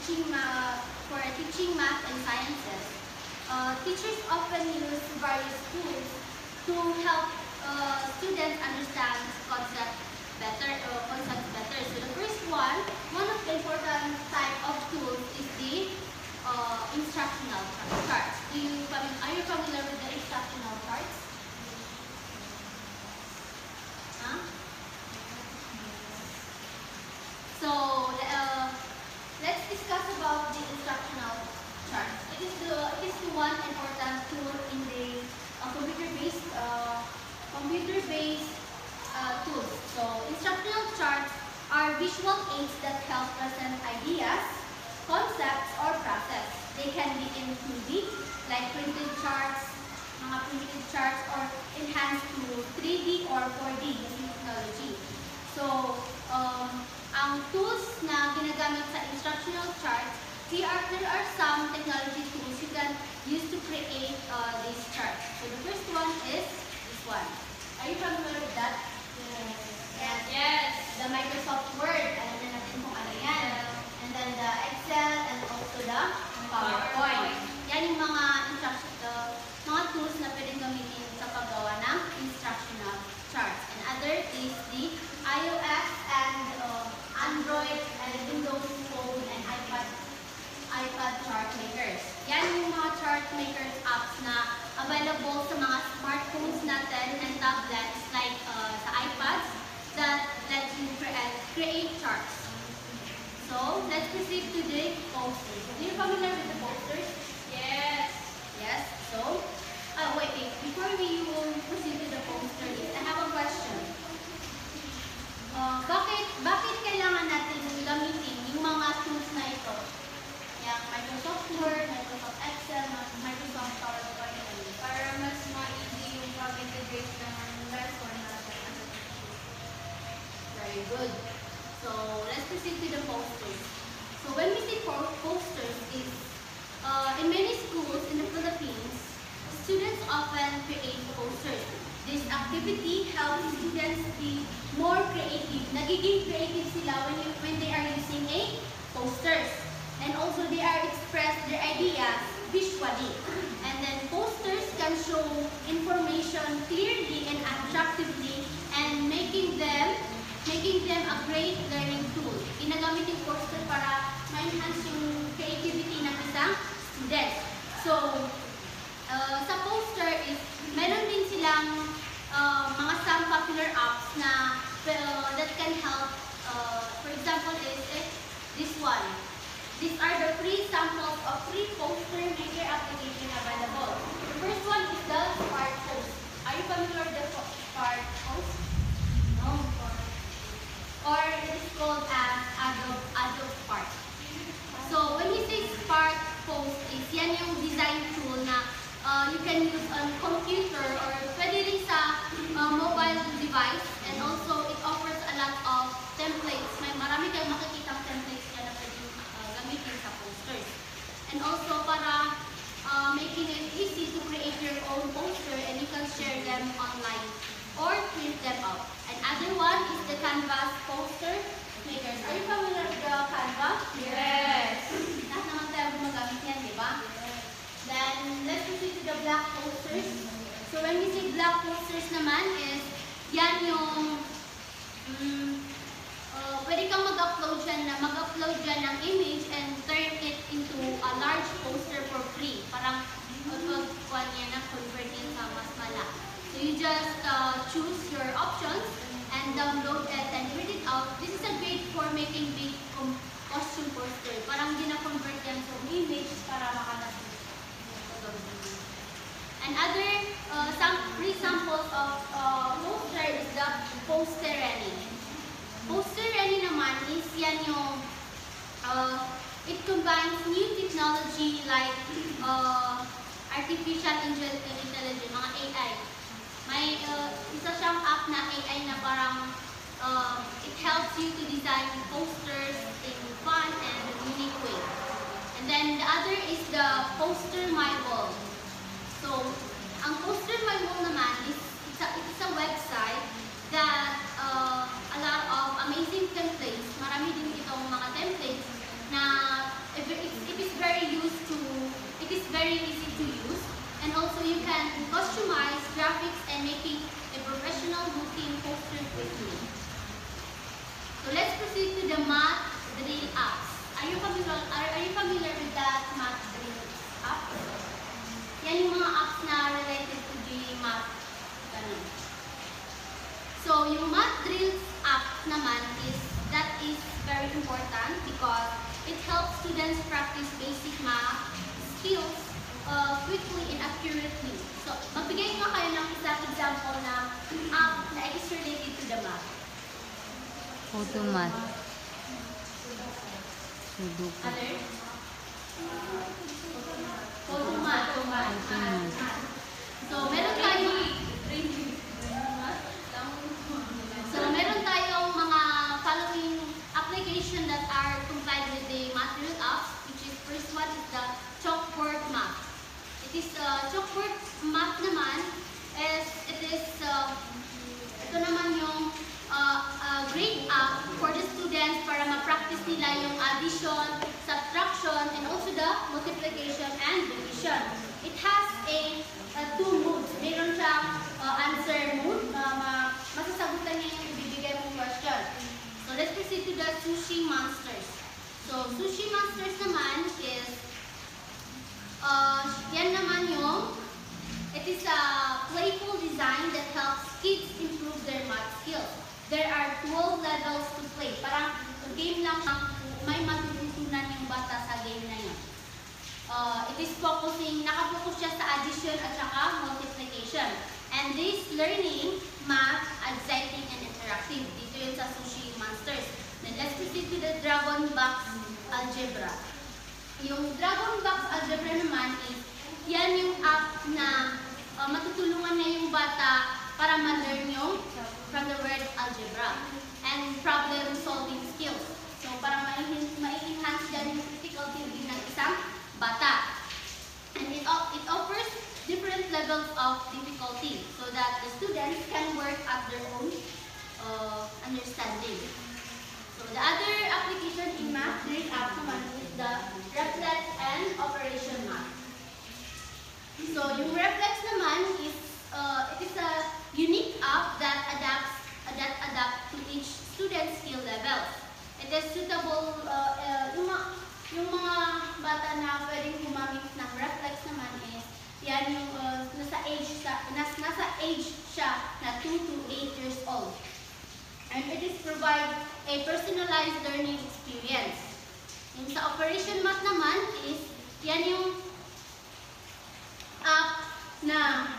teaching math and sciences. Teachers often use various tools to help students understand concepts better. So the first one of the important type of tools is the instructional charts. Are you familiar with the instructional charts? Huh? So let's discuss about the instructional charts. It is the one important tool in the computer-based tools. So instructional charts are visual aids that help present ideas, concepts, or process. They can be in 2D, like printed charts, or enhanced to 3D or 4D using technology. So, ang tools na ginagamit sa instructional charts, there are some technology tools you can use to create these charts. So the first one is this one. Are you familiar with that? Yes. Yes. The Microsoft Word. Alam na natin kung ano yan. And then the Excel and also the PowerPoint. Yan yung mga tools na pwedeng gamitin sa paggawa ng instructional charts. And other is the iOS and Android and Windows Phone and iPad chart makers. Yan yung mga chart makers apps na available sa mga smartphones natin and tablets like sa iPads that let you create charts. So, let's proceed to the posters. Are you familiar with the posters? Yes. Yes. So, wait. Before we will proceed to the posters, I have a question. Bakit kailangan natin gamitin yung mga tools na ito? Yung Microsoft Word, Microsoft Excel, Microsoft PowerPoint. Para mas ma-easy yung pag-integrate ng lesson natin. Very good. So, let's proceed to the posters. So, when we say posters is, in many schools in the Philippines, students often create posters. This activity helps students be more creative. Nagiging creative sila when they are using posters. And also they are express their ideas visually. And then posters can show information clearly and attractively and making them a great learning tool. Ginagamit yung poster para ma-enhance yung creativity ng isang student. So, sa poster is, meron din silang mga some popular apps na that can help. For example, is this one. These are the free samples of free poster maker application available. The first one is the Spark Post. Are you familiar with the Spark Post? No. Or it is called as Adobe Spark. So when we say Spark Post, is yan yung design tool na you can use on computer or pwede rin sa mobile device, and also it offers a lot of templates. Marami kayong makikita templates yan na pwede gamitin sa posters. And also para making it easy to create your own poster and you can share them online or print them out. And other one is the Canvas poster makers. Are you familiar with the Canva? Yes. Lahat naman tayo gumagamit yan, di ba? Then, let's proceed to the black posters. So, when we say black posters naman is, yan yung, pwede kang mag-upload dyan ng image and turn it into a large poster for free. Parang, pag-kuhan yan na convert yan sa mas malaki. So, you just choose your options and download it and print it out. This is a great for making big costume poster. Parang gina-convert yan sa image para makanasin. And other some free samples of poster is the Postereni. Postereni naman is yan yung it combines new technology like artificial intelligence, mga AI. May isa siyang app na AI na parang it helps you to design posters in fun and unique way. And then the other is the Poster My Wall. So, ang Poster My Wall naman is it's a website that a lot of amazing templates, marami din itong mga templates na customize graphics and making a professional looking poster quickly. So let's proceed to the math drill apps. Are you familiar with that math drill app? Yan yung mga apps na related to the math. Ganun. So yung math drills app naman is very important because it helps students practice basic math skills quickly and accurately. So magbigay nga kayo ng isang example na app na is related to the math. Photomath. Sudoku. Other? Photomath. So meron tayong mga following application that are complied with the math drill apps, which is first one is the chalkboard math. It is chalkboard math naman ito naman yung grade app for the students para ma-practice nila yung addition, subtraction, and also the multiplication and division. It has two modes. Meron siyang answer mode, masasagutan niya yung ibibigay mong question. So let's proceed to the Sushi Monsters. So Sushi Monsters naman is yan naman yung it is a playful design that helps kids improve their math skills. There are 12 levels to play. Parang game lang may matututunan yung bata sa game na yun. It is nakapokus siya sa addition at saka multiplication. And this learning math, exciting and interactive. Dito yun sa Sushi Monsters. Then let's proceed to the Dragon Box Algebra. Yung Dragon Box Algebra naman is yan yung app na matutulungan na yung bata para ma-learn yung from the word algebra and problem solving skills. So para ma-enhance dyan yung critical thinking ng isang bata. And it offers different levels of difficulty so that the students can work at their own understanding. So the other application in math drill app naman is the Reflex and Operation Math. So yung Reflex naman is it is a unique app that adapts to each student's skill levels. It is suitable yung mga bata na pwedeng gumamit ng Reflex naman is yan yung nasa age siya na 2 to 8 years old. And it is provide a personalized learning experience. Yung sa Operation Math naman is yan yung app na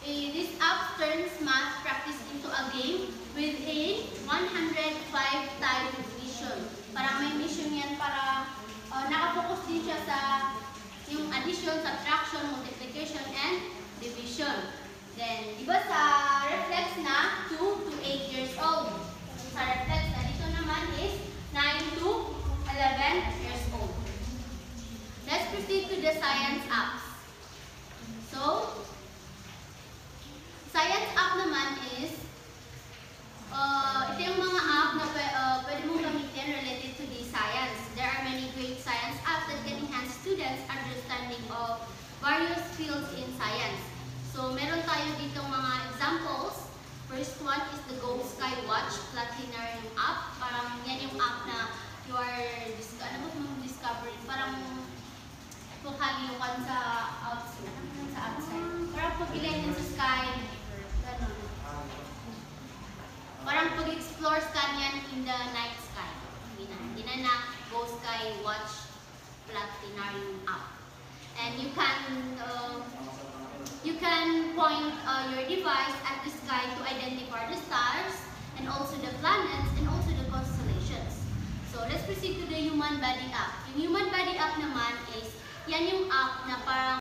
this app turns math practice into a game with a 105 type mission. Parang may mission yan para nakapokus din siya sa yung addition, subtraction, multiplication, and division. Then, diba sa Reflex na 2 to 8 years old. Sa Reflex na dito naman is 9 to 11 years old. Let's proceed to the science apps. So, science app naman is ito yung mga app na pwede mong gamitin related to the science. There are many great science apps that can enhance students' understanding of various fields in science. So, meron tayo dito mga examples. First one is the Go Sky Watch Planetarium app. Parang yan yung app na you are discovering. Parang pukalyukan sa outside. Parang pag-ilay sa sky. Ganun. Parang pag-explore scan yan in the night sky. Hindi na Go Sky Watch Planetarium app. And you can point your device at the sky to identify the stars and also the planets and also the constellations. So let's proceed to the Human Body app. Yung Human Body app naman is yan yung app na parang